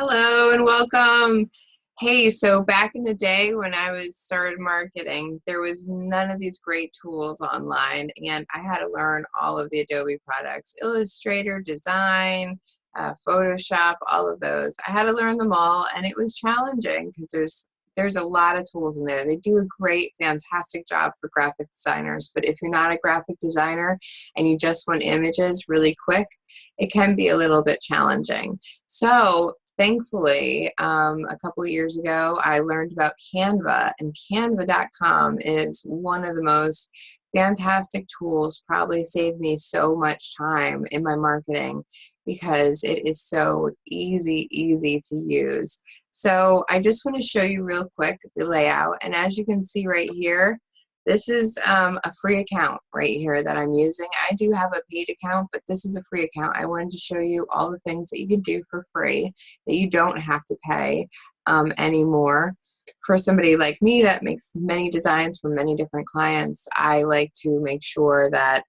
Hello and welcome. Hey, so back in the day when I was started marketing, there was none of these great tools online, and I had to learn all of the Adobe products, Illustrator, Design, Photoshop, all of those. I had to learn them all, and it was challenging because there's a lot of tools in there. They do a great, fantastic job for graphic designers, but if you're not a graphic designer and you just want images really quick, it can be a little bit challenging. So thankfully, a couple of years ago, I learned about Canva, and Canva.com is one of the most fantastic tools, probably saved me so much time in my marketing because it is so easy to use. So I just want to show you real quick the layout, and as you can see right here, this is a free account right here that I'm using. I do have a paid account, but this is a free account. I wanted to show you all the things that you can do for free that you don't have to pay anymore. For somebody like me that makes many designs for many different clients, I like to make sure that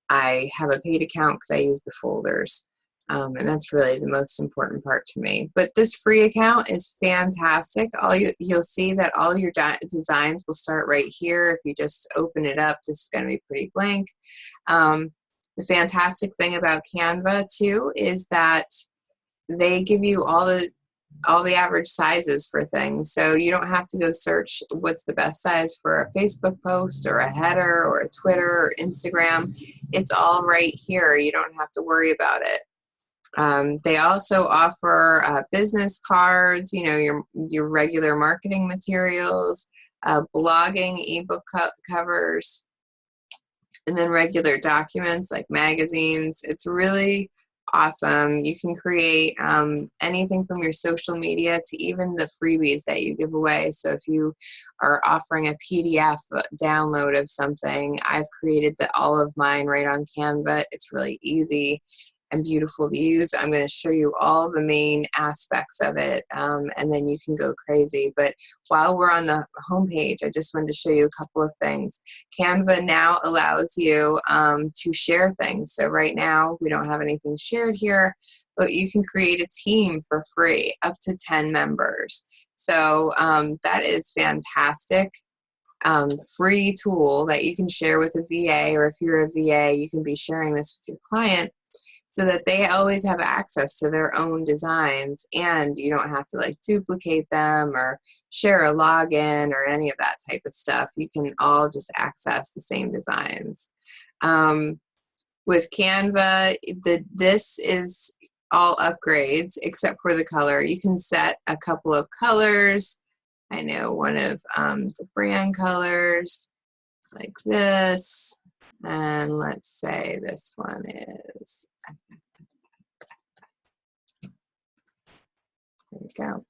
I have a paid account because I use the folders. And that's really the most important part to me. But this free account is fantastic. You'll see that all your designs will start right here. If you just open it up, this is going to be pretty blank. The fantastic thing about Canva too is that they give you all the average sizes for things, so you don't have to go search what's the best size for a Facebook post or a header or a Twitter or Instagram. It's all right here. You don't have to worry about it. They also offer business cards, you know, your regular marketing materials, blogging, ebook covers, and then regular documents like magazines. It's really awesome. You can create anything from your social media to even the freebies that you give away. So if you are offering a PDF download of something, I've created all of mine right on Canva. It's really easy and beautiful to use. I'm going to show you all the main aspects of it, and then you can go crazy. But while we're on the home page, I just wanted to show you a couple of things. Canva now allows you to share things. So right now we don't have anything shared here, but you can create a team for free, up to 10 members. So that is fantastic. Free tool that you can share with a VA, or if you're a VA, you can be sharing this with your client so that they always have access to their own designs, and you don't have to like duplicate them or share a login or any of that type of stuff. You can all just access the same designs. With Canva, this is all upgrades except for the color. You can set a couple of colors. I know one of the brand colors is like this, and let's say this one is, there we go.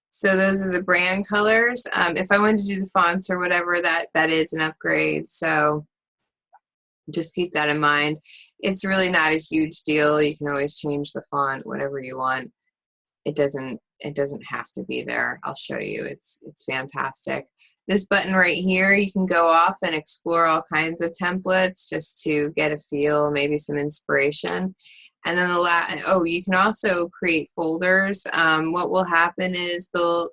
So those are the brand colors. If I wanted to do the fonts or whatever, that is an upgrade. So just keep that in mind. It's really not a huge deal. You can always change the font, whatever you want. It doesn't have to be there. I'll show you. It's fantastic. This button right here, you can go off and explore all kinds of templates just to get a feel, maybe some inspiration. And then you can also create folders. What will happen is they'll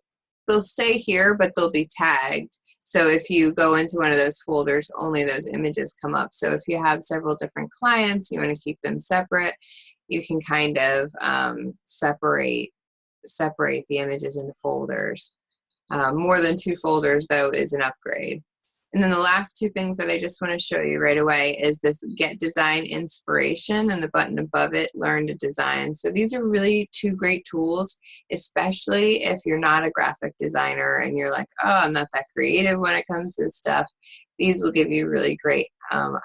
stay here, but they'll be tagged. So if you go into one of those folders, only those images come up. So if you have several different clients, you want to keep them separate, you can kind of separate the images into folders. More than 2 folders, though, is an upgrade. And then the last 2 things that I just want to show you right away is this Get Design Inspiration, and the button above it, Learn to Design. So these are really 2 great tools, especially if you're not a graphic designer and you're like, oh, I'm not that creative when it comes to this stuff. These will give you really great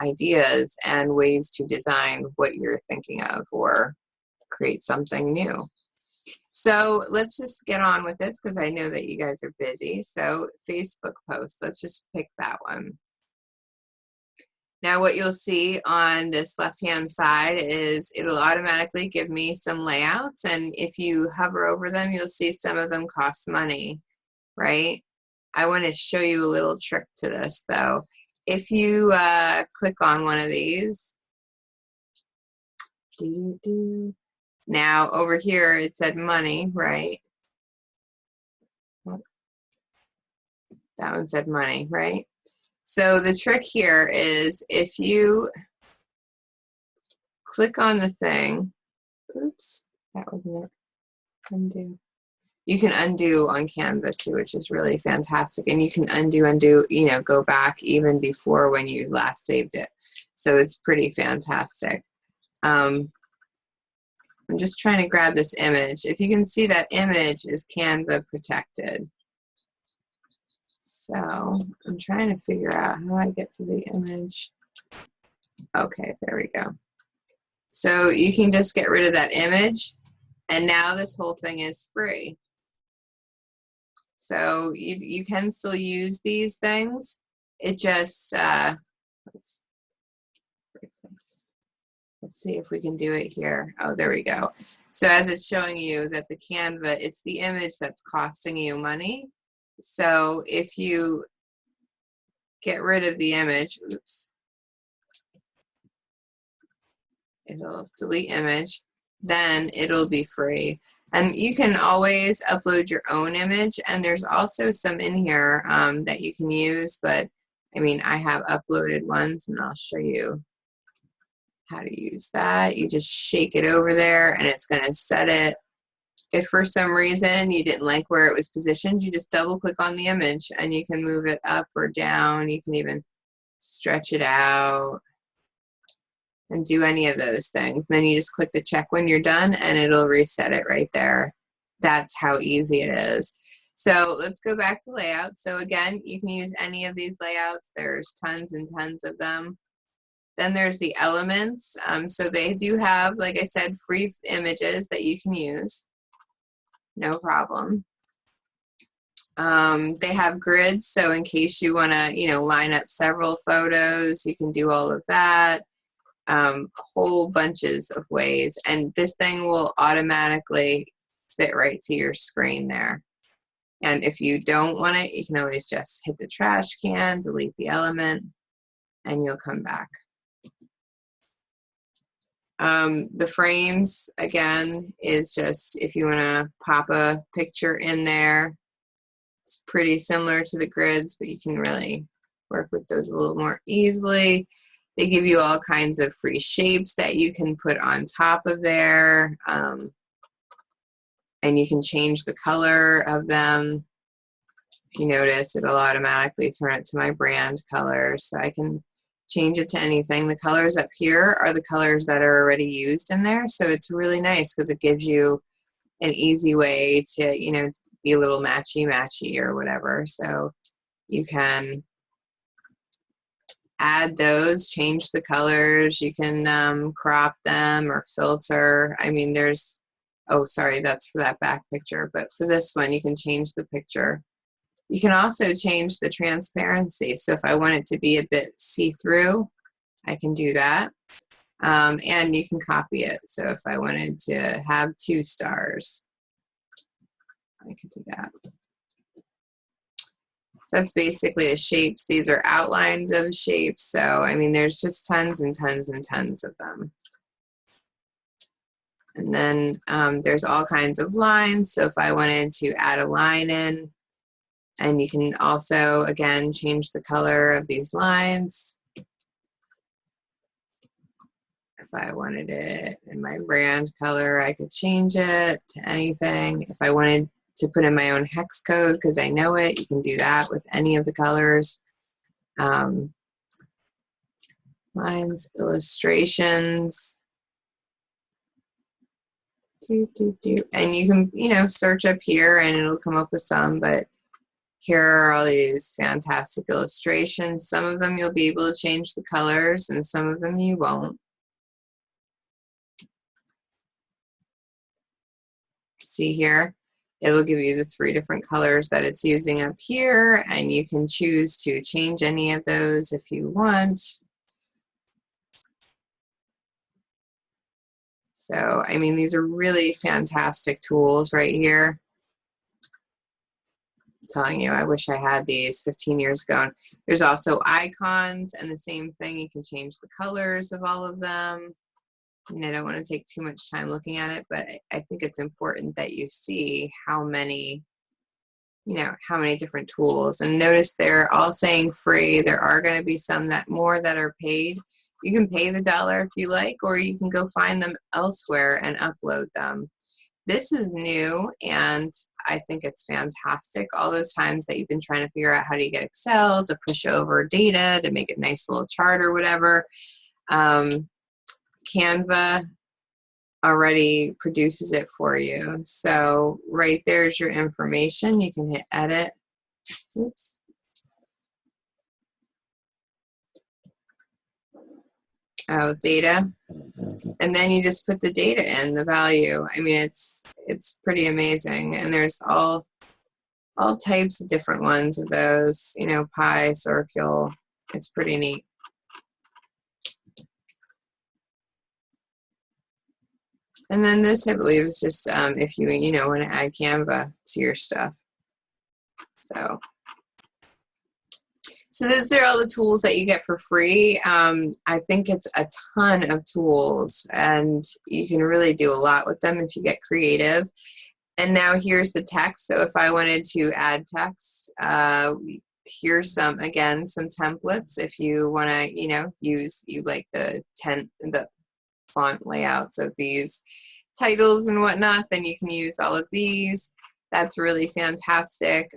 ideas and ways to design what you're thinking of or create something new. So let's just get on with this because I know that you guys are busy. So Facebook posts, let's just pick that one. Now what you'll see on this left-hand side is it'll automatically give me some layouts, and if you hover over them, you'll see some of them cost money, right? I want to show you a little trick to this though. If you click on one of these, Now over here it said money, right? That one said money, right? So the trick here is if you click on the thing, oops, that wasn't it, undo. You can undo on Canva too, which is really fantastic. And you can undo, you know, go back even before when you last saved it. So it's pretty fantastic. I'm just trying to grab this image. If you can see, that image is Canva protected. So I'm trying to figure out how I get to the image. Okay, there we go. So you can just get rid of that image, and now this whole thing is free. So you can still use these things. It just, let's see if we can do it here. Oh, there we go. So as it's showing you that the Canva, it's the image that's costing you money. So if you get rid of the image, oops, it'll delete image, then it'll be free. And you can always upload your own image, and there's also some in here that you can use, but I mean, I have uploaded ones, and I'll show you how to use that. You just shake it over there, and it's going to set it. If for some reason you didn't like where it was positioned, you just double click on the image, and you can move it up or down. You can even stretch it out and do any of those things. Then you just click the check when you're done, and it'll reset it right there. That's how easy it is. So let's go back to layout. So again, you can use any of these layouts. There's tons and tons of them. Then there's the elements. So they do have, like I said, free images that you can use. No problem. They have grids, so in case you want to, you know, line up several photos, you can do all of that. Whole bunches of ways, and this thing will automatically fit right to your screen there. And if you don't want it, you can always just hit the trash can, delete the element, and you'll come back. The frames, again, is just if you want to pop a picture in there. It's pretty similar to the grids, but you can really work with those a little more easily. They give you all kinds of free shapes that you can put on top of there, and you can change the color of them. If you notice, it'll automatically turn it to my brand color, so I can change it to anything. The colors up here are the colors that are already used in there, so it's really nice because it gives you an easy way to, you know, be a little matchy or whatever. So you can add those, change the colors, you can crop them or filter. I mean, there's, oh, sorry, that's for that back picture, but for this one, you can change the picture. You can also change the transparency. So if I want it to be a bit see-through, I can do that. And you can copy it. So if I wanted to have 2 stars, I could do that. So that's basically the shapes. These are outlines of shapes. So, I mean, there's just tons and tons and tons of them. And then there's all kinds of lines. So if I wanted to add a line in, and you can also, again, change the color of these lines. If I wanted it in my brand color, I could change it to anything. If I wanted to put in my own hex code because I know it, you can do that with any of the colors. Lines, illustrations. And you can, you know, search up here and it'll come up with some, but here are all these fantastic illustrations. Some of them you'll be able to change the colors and some of them you won't. See here, it'll give you the 3 different colors that it's using up here, and you can choose to change any of those if you want. So, I mean, these are really fantastic tools right here. I'm telling you, I wish I had these 15 years ago. There's also icons, and the same thing, you can change the colors of all of them. And I don't want to take too much time looking at it, but I think it's important that you see how many, how many different tools. And notice they're all saying free. There are going to be some that are paid. You can pay the dollar if you like, or you can go find them elsewhere and upload them. This is new, and I think it's fantastic. All those times that you've been trying to figure out how do you get Excel to push over data to make a nice little chart or whatever, Canva already produces it for you. So right there's your information. You can hit edit. Oops. Oh, data. And then you just put the data in, the value. I mean, it's pretty amazing. And there's all types of different ones of those, pi, circle. It's pretty neat. And then this, I believe, is just if you want to add Canva to your stuff. So those are all the tools that you get for free. I think it's a ton of tools, and you can really do a lot with them if you get creative. And now here's the text. So if I wanted to add text, here's some templates. If you want to, you like the font layouts of these titles and whatnot, then you can use all of these. That's really fantastic.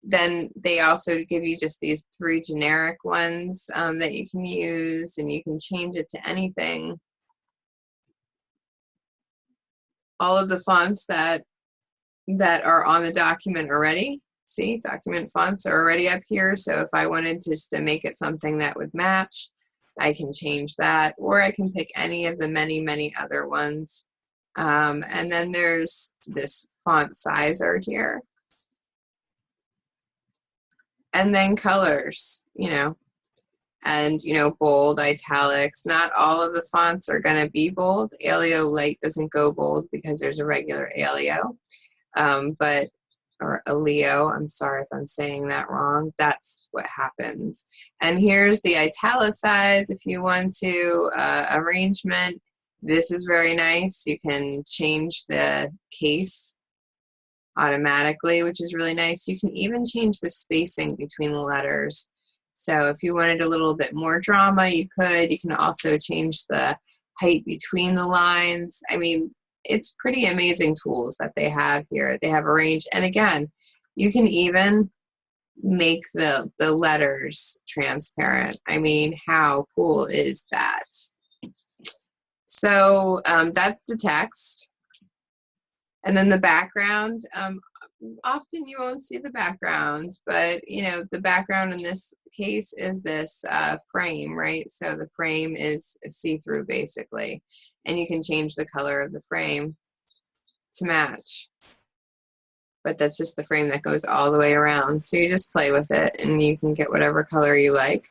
Then they also give you just these 3 generic ones that you can use, and you can change it to anything. All of the fonts that are on the document already. See, document fonts are already up here. So if I wanted just to make it something that would match, I can change that, or I can pick any of the many, many other ones. And then there's this font sizer here. And then colors, and, bold, italics. Not all of the fonts are going to be bold. Alio Light doesn't go bold because there's a regular Alio. Or Alio, I'm sorry if I'm saying that wrong. That's what happens. And here's the italicize if you want to, arrangement. This is very nice. You can change the case automatically, which is really nice. You can even change the spacing between the letters. So if you wanted a little bit more drama, you could. You can also change the height between the lines. I mean, it's pretty amazing tools that they have here. They have arranged, and again, you can even make the letters transparent. I mean, how cool is that? So that's the text. And then the background, often you won't see the background, but the background in this case is this frame, right? So the frame is see-through basically, and you can change the color of the frame to match. But that's just the frame that goes all the way around. So you just play with it and you can get whatever color you like.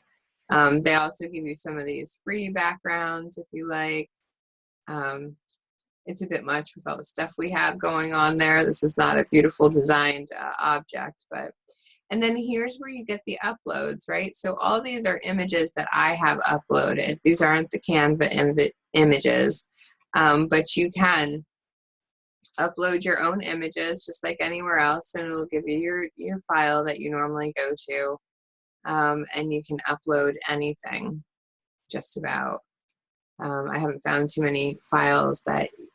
They also give you some of these free backgrounds if you like. It's a bit much with all the stuff we have going on there. This is not a beautiful designed object, but, and then here's where you get the uploads, right? So all these are images that I have uploaded. These aren't the Canva images, but you can upload your own images just like anywhere else, and it'll give you your file that you normally go to, and you can upload anything, just about. I haven't found too many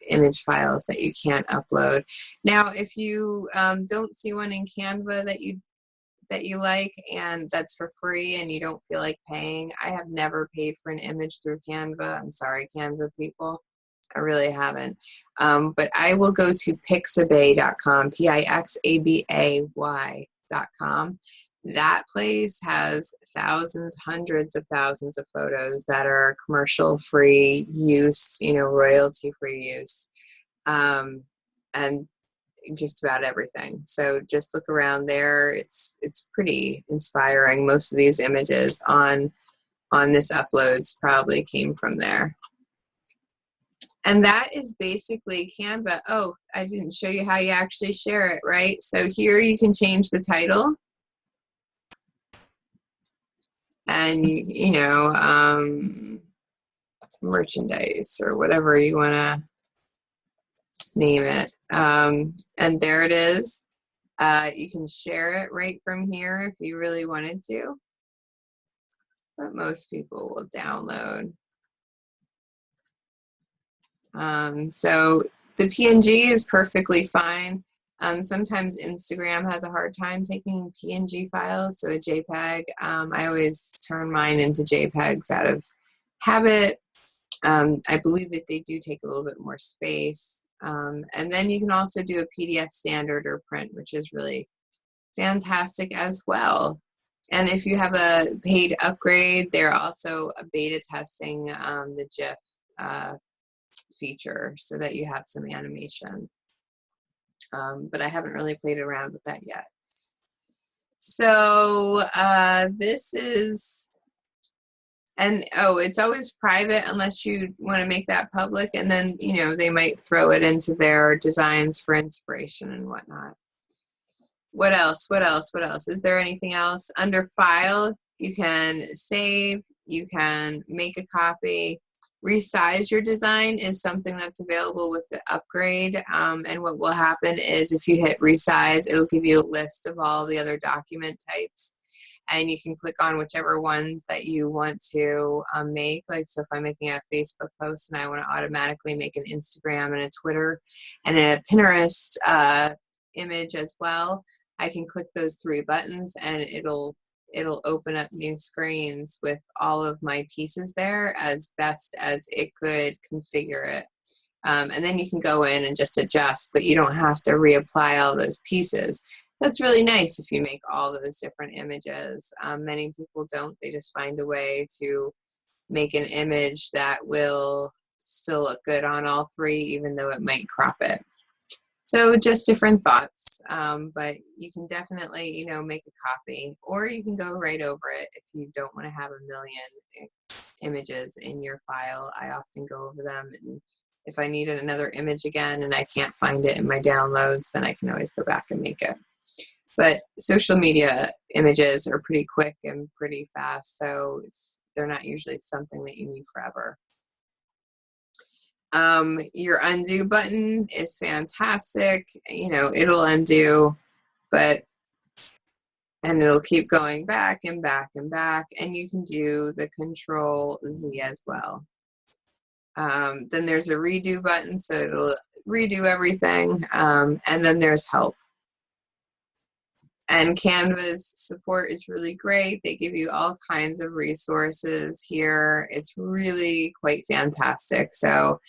image files that you can't upload. Now, if you don't see one in Canva that you like and that's for free and you don't feel like paying, I have never paid for an image through Canva. I'm sorry, Canva people. I really haven't. But I will go to pixabay.com, Pixabay.com. That place has thousands, hundreds of thousands of photos that are commercial-free use, royalty-free use, and just about everything. So just look around there. It's pretty inspiring. Most of these images on this uploads probably came from there. And that is basically Canva. Oh, I didn't show you how you actually share it, right? So here you can change the title. And, merchandise or whatever you want to name it. And there it is. You can share it right from here if you really wanted to, but most people will download. So the PNG is perfectly fine. Sometimes Instagram has a hard time taking PNG files, so a JPEG. I always turn mine into JPEGs out of habit. I believe that they do take a little bit more space. And then you can also do a PDF standard or print, which is really fantastic as well. And if you have a paid upgrade, they're also beta testing the GIF feature so that you have some animation. But I haven't really played around with that yet. So this is, and oh, it's always private unless you want to make that public, and then, you know, they might throw it into their designs for inspiration and whatnot. What else? What else? What else? Is there anything else? Under File, you can save, you can make a copy. Resize your design is something that's available with the upgrade. And what will happen is if you hit resize, it'll give you a list of all the other document types. And you can click on whichever ones that you want to make. Like, so if I'm making a Facebook post and I want to automatically make an Instagram and a Twitter and a Pinterest image as well, I can click those 3 buttons and it'll open up new screens with all of my pieces there as best as it could configure it. And then you can go in and just adjust, but you don't have to reapply all those pieces. So it's really nice if you make all those different images. Many people don't. They just find a way to make an image that will still look good on all 3, even though it might crop it. So just different thoughts, but you can definitely, you know, make a copy, or you can go right over it if you don't want to have a million images in your file. I often go over them, and if I need another image again and I can't find it in my downloads, then I can always go back and make it. But social media images are pretty quick and pretty fast, so they're not usually something that you need forever. Your undo button is fantastic. You know, it'll undo, and it'll keep going back and back and back, and you can do the Control Z as well. Then there's a redo button, so it'll redo everything, and then there's help. And Canva's support is really great. They give you all kinds of resources here. It's really quite fantastic. So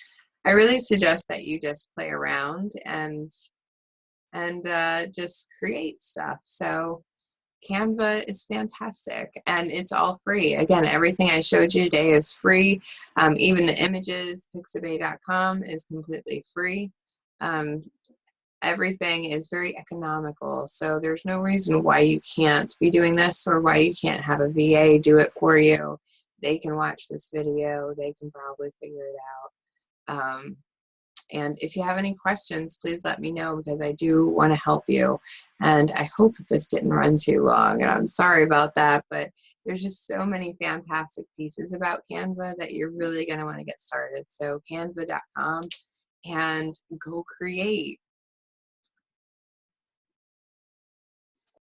I really suggest that you just play around and just create stuff. So Canva is fantastic, and it's all free. Again, everything I showed you today is free. Even the images, pixabay.com is completely free. Everything is very economical, so there's no reason why you can't be doing this or why you can't have a VA do it for you. They can watch this video. They can probably figure it out. And if you have any questions, please let me know, because I do want to help you. And I hope that this didn't run too long, and I'm sorry about that, but there's just so many fantastic pieces about Canva that you're really going to want to get started. So canva.com, and go create.